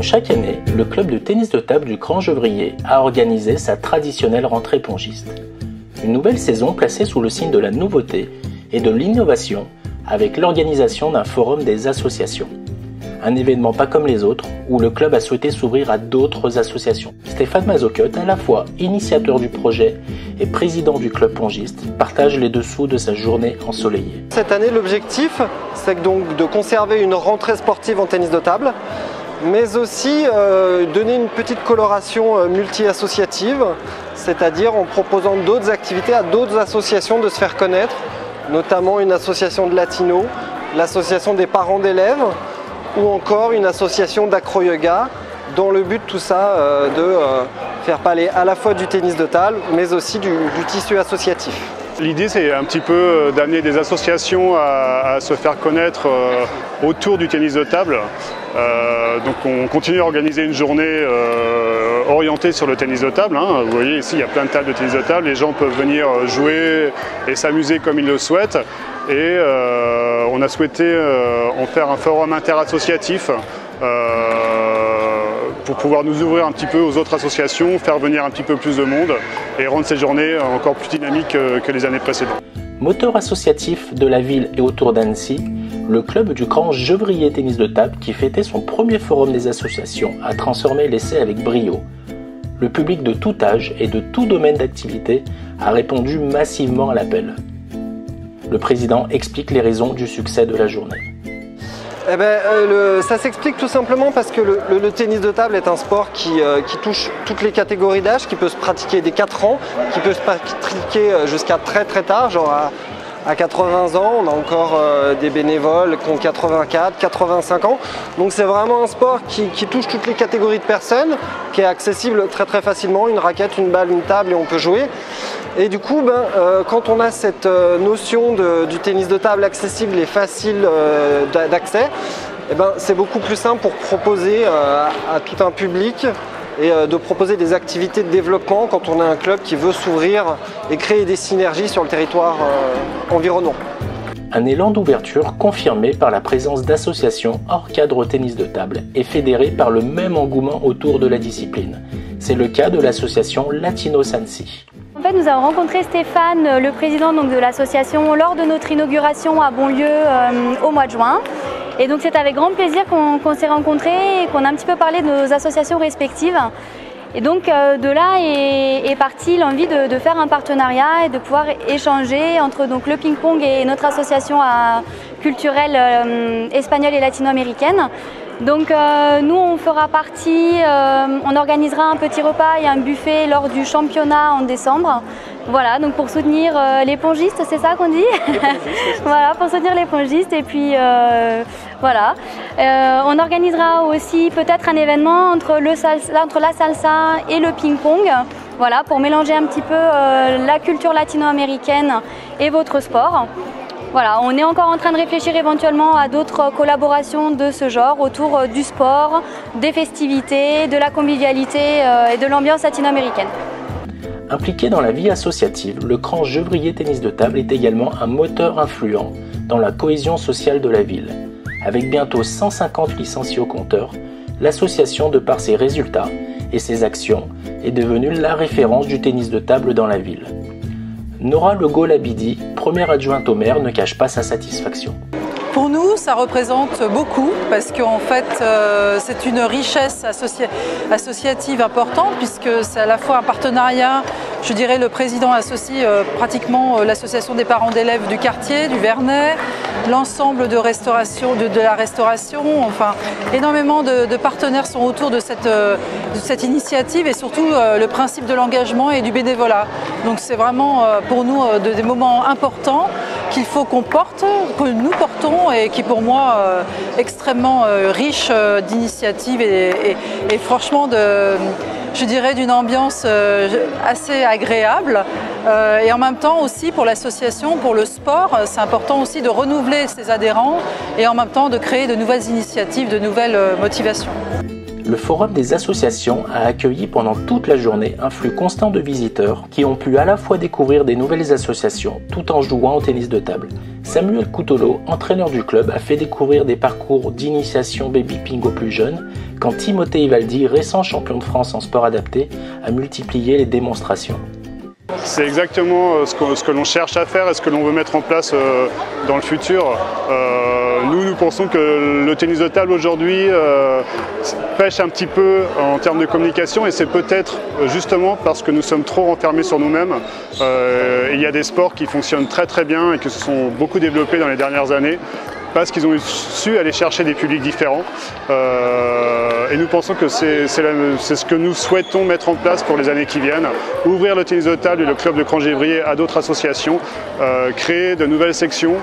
Comme chaque année, le club de tennis de table du Grand Gevrier a organisé sa traditionnelle rentrée pongiste. Une nouvelle saison placée sous le signe de la nouveauté et de l'innovation avec l'organisation d'un forum des associations. Un événement pas comme les autres où le club a souhaité s'ouvrir à d'autres associations. Stéphane Mazocotte, à la fois initiateur du projet et président du club pongiste, partage les dessous de sa journée ensoleillée. Cette année, l'objectif, c'est donc de conserver une rentrée sportive en tennis de table, mais aussi donner une petite coloration multi-associative, c'est-à-dire en proposant d'autres activités à d'autres associations de se faire connaître, notamment une association de latino, l'association des parents d'élèves, ou encore une association d'acro-yoga, dans le but tout ça de faire parler à la fois du tennis de table, mais aussi du tissu associatif. L'idée, c'est un petit peu d'amener des associations à se faire connaître autour du tennis de table. Donc on continue à organiser une journée orientée sur le tennis de table. Vous voyez ici, il y a plein de tables de tennis de table, les gens peuvent venir jouer et s'amuser comme ils le souhaitent. Et on a souhaité en faire un forum interassociatif pour pouvoir nous ouvrir un petit peu aux autres associations, faire venir un petit peu plus de monde et rendre ces journées encore plus dynamiques que les années précédentes. Moteur associatif de la ville et autour d'Annecy, le club du Grand Gevrier Tennis de Table, qui fêtait son premier forum des associations, a transformé l'essai avec brio. Le public de tout âge et de tout domaine d'activité a répondu massivement à l'appel. Le président explique les raisons du succès de la journée. Ça s'explique tout simplement parce que le tennis de table est un sport qui touche toutes les catégories d'âge, qui peut se pratiquer dès 4 ans, qui peut se pratiquer jusqu'à très tard, genre à 80 ans. On a encore des bénévoles qui ont 84, 85 ans. Donc c'est vraiment un sport qui touche toutes les catégories de personnes, qui est accessible très facilement, une raquette, une balle, une table et on peut jouer. Et du coup, quand on a cette notion du tennis de table accessible et facile d'accès, c'est beaucoup plus simple pour proposer à tout un public et de proposer des activités de développement quand on a un club qui veut s'ouvrir et créer des synergies sur le territoire environnant. Un élan d'ouverture confirmé par la présence d'associations hors cadre tennis de table et fédérées par le même engouement autour de la discipline. C'est le cas de l'association Latino Sansi. En fait, nous avons rencontré Stéphane, le président de l'association, lors de notre inauguration à Bonlieu au mois de juin. Et donc c'est avec grand plaisir qu'on s'est rencontrés et qu'on a un petit peu parlé de nos associations respectives. Et donc de là est partie l'envie de faire un partenariat et de pouvoir échanger entre donc, le ping-pong et notre association culturelle espagnole et latino-américaine. Donc nous on fera partie, on organisera un petit repas et un buffet lors du championnat en décembre. Voilà, donc pour soutenir les pongistes, c'est ça qu'on dit? Voilà, pour soutenir les pongistes et puis voilà. On organisera aussi peut-être un événement entre la salsa et le ping-pong. Voilà, pour mélanger un petit peu la culture latino-américaine et votre sport. Voilà, on est encore en train de réfléchir éventuellement à d'autres collaborations de ce genre autour du sport, des festivités, de la convivialité et de l'ambiance latino-américaine. Impliqué dans la vie associative, le Grand Gevrier Tennis de Table est également un moteur influent dans la cohésion sociale de la ville. Avec bientôt 150 licenciés au compteur, l'association, de par ses résultats et ses actions, est devenue la référence du tennis de table dans la ville. Nora Legault-Labidi, première adjointe au maire, ne cache pas sa satisfaction. Pour nous, ça représente beaucoup parce qu'en fait, c'est une richesse associative importante puisque c'est à la fois un partenariat. Je dirais le président associe pratiquement l'association des parents d'élèves du quartier, du Vernet, l'ensemble de la restauration, enfin énormément de partenaires sont autour de cette initiative et surtout le principe de l'engagement et du bénévolat. Donc c'est vraiment pour nous des moments importants qu'il faut qu'on porte, que nous portons et qui pour moi extrêmement riche d'initiatives et franchement je dirais d'une ambiance assez agréable et en même temps aussi pour l'association, pour le sport, c'est important aussi de renouveler ses adhérents et en même temps de créer de nouvelles initiatives, de nouvelles motivations. Le Forum des associations a accueilli pendant toute la journée un flux constant de visiteurs qui ont pu à la fois découvrir des nouvelles associations tout en jouant au tennis de table Samuel Coutolo, entraîneur du club, a fait découvrir des parcours d'initiation baby ping aux plus jeunes, quand Timothée Ivaldi, récent champion de France en sport adapté, a multiplié les démonstrations. C'est exactement ce que l'on cherche à faire et ce que l'on veut mettre en place dans le futur. Nous pensons que le tennis de table aujourd'hui pêche un petit peu en termes de communication, et c'est peut-être justement parce que nous sommes trop renfermés sur nous-mêmes. Il y a des sports qui fonctionnent très très bien et qui se sont beaucoup développés dans les dernières années, parce qu'ils ont su aller chercher des publics différents. Et nous pensons que c'est ce que nous souhaitons mettre en place pour les années qui viennent. Ouvrir le tennis de table et le club de Cran-Gevrier à d'autres associations, créer de nouvelles sections.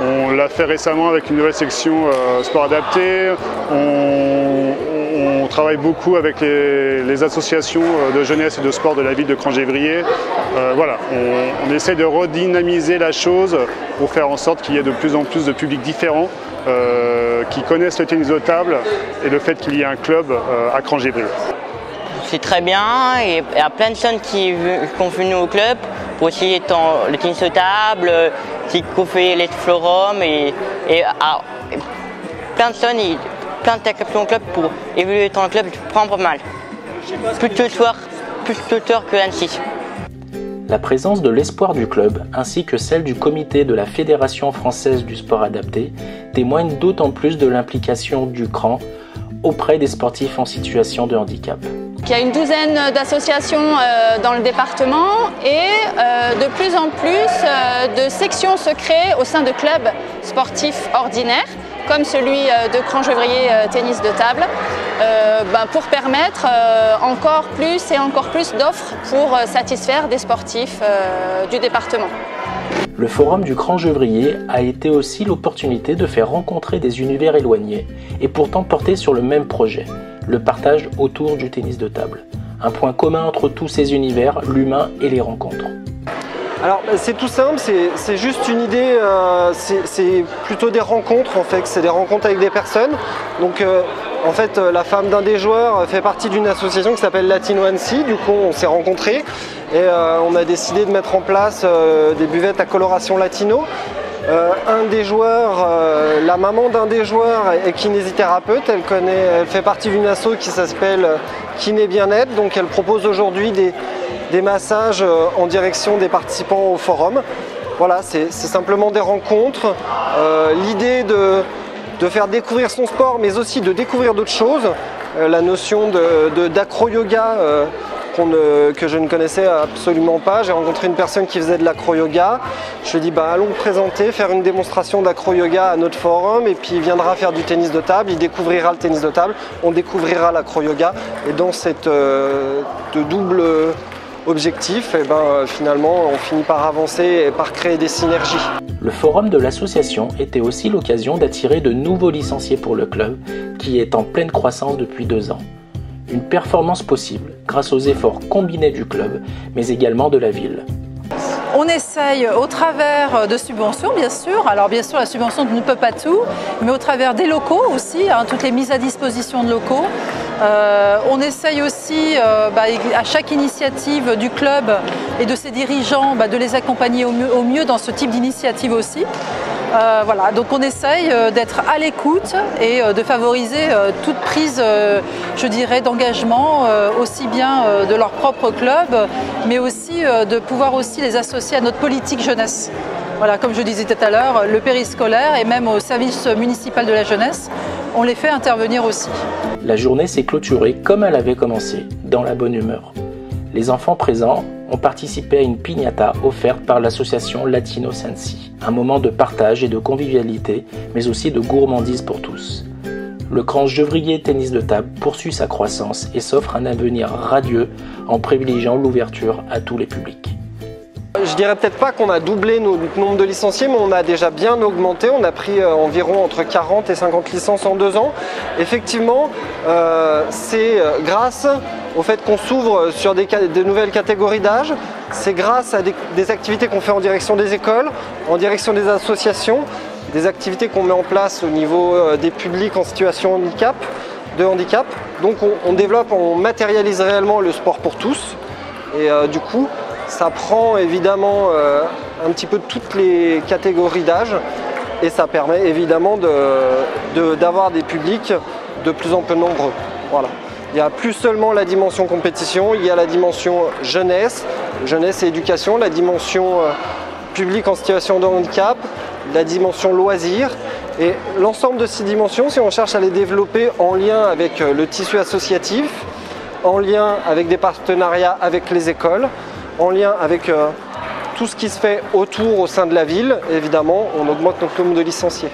On l'a fait récemment avec une nouvelle section sport adapté. On travaille beaucoup avec les associations de jeunesse et de sport de la ville de Cran-Gevrier. Voilà, on essaie de redynamiser la chose pour faire en sorte qu'il y ait de plus en plus de publics différents qui connaissent le tennis de table et le fait qu'il y ait un club à Cran-Gevrier. C'est très bien, et il y a plein de personnes qui sont venues au club pour essayer le tennis de table, qui ont fait les forums et plein de personnes, plein d'inscriptions au club pour évoluer dans le club, prend pas mal. Plus de soir, plus d'auteurs que Annecy. La présence de l'espoir du club, ainsi que celle du comité de la Fédération française du sport adapté, témoigne d'autant plus de l'implication du CRAN auprès des sportifs en situation de handicap. Il y a une douzaine d'associations dans le département et de plus en plus de sections se créent au sein de clubs sportifs ordinaires, comme celui de Cran-Gevrier tennis de table, pour permettre encore plus d'offres pour satisfaire des sportifs du département. Le forum du Cran-Gevrier a été aussi l'opportunité de faire rencontrer des univers éloignés et pourtant portés sur le même projet, le partage autour du tennis de table. Un point commun entre tous ces univers, l'humain et les rencontres. Alors c'est tout simple, c'est juste une idée, c'est plutôt des rencontres en fait, c'est des rencontres avec des personnes. Donc en fait la femme d'un des joueurs fait partie d'une association qui s'appelle Latino Annecy, du coup on s'est rencontrés et on a décidé de mettre en place des buvettes à coloration latino. Un des joueurs, la maman d'un des joueurs est kinésithérapeute, elle fait partie d'une asso qui s'appelle Kiné Bien-être, donc elle propose aujourd'hui des massages en direction des participants au forum. Voilà, c'est simplement des rencontres. L'idée de faire découvrir son sport, mais aussi de découvrir d'autres choses. La notion d'acro-yoga que je ne connaissais absolument pas. J'ai rencontré une personne qui faisait de l'acro-yoga. Je lui ai dit allons le présenter, faire une démonstration d'acro-yoga à notre forum, et puis il viendra faire du tennis de table, il découvrira le tennis de table, on découvrira l'acro-yoga, et dans cette double objectif, finalement on finit par avancer et par créer des synergies. Le forum de l'association était aussi l'occasion d'attirer de nouveaux licenciés pour le club, qui est en pleine croissance depuis 2 ans. Une performance possible grâce aux efforts combinés du club, mais également de la ville. On essaye au travers de subventions, bien sûr. Alors bien sûr, la subvention ne peut pas tout, mais au travers des locaux aussi, toutes les mises à disposition de locaux. On essaye aussi, à chaque initiative du club et de ses dirigeants, de les accompagner au mieux dans ce type d'initiative aussi. Voilà, donc on essaye d'être à l'écoute et de favoriser toute prise, je dirais, d'engagement, aussi bien de leur propre club, mais aussi de pouvoir aussi les associer à notre politique jeunesse. Voilà, comme je disais tout à l'heure, le périscolaire et même au service municipal de la jeunesse, on les fait intervenir aussi. La journée s'est clôturée comme elle avait commencé, dans la bonne humeur. Les enfants présents ont participé à une piñata offerte par l'association Latino Annecy. Un moment de partage et de convivialité, mais aussi de gourmandise pour tous. Le Cran-Gevrier tennis de table poursuit sa croissance et s'offre un avenir radieux en privilégiant l'ouverture à tous les publics. Je dirais peut-être pas qu'on a doublé notre nombre de licenciés, mais on a déjà bien augmenté. On a pris environ entre 40 et 50 licences en 2 ans. Effectivement, c'est grâce au fait qu'on s'ouvre sur de nouvelles catégories d'âge. C'est grâce à des activités qu'on fait en direction des écoles, en direction des associations, des activités qu'on met en place au niveau des publics en situation de handicap. Donc on développe, on matérialise réellement le sport pour tous. Et du coup, Ça prend évidemment un petit peu toutes les catégories d'âge et ça permet évidemment d'avoir des publics de plus en plus nombreux. Voilà. Il n'y a plus seulement la dimension compétition, il y a la dimension jeunesse et éducation, la dimension public en situation de handicap, la dimension loisirs. Et l'ensemble de ces dimensions, si on cherche à les développer en lien avec le tissu associatif, en lien avec des partenariats avec les écoles, en lien avec tout ce qui se fait autour au sein de la ville, évidemment, on augmente notre nombre de licenciés.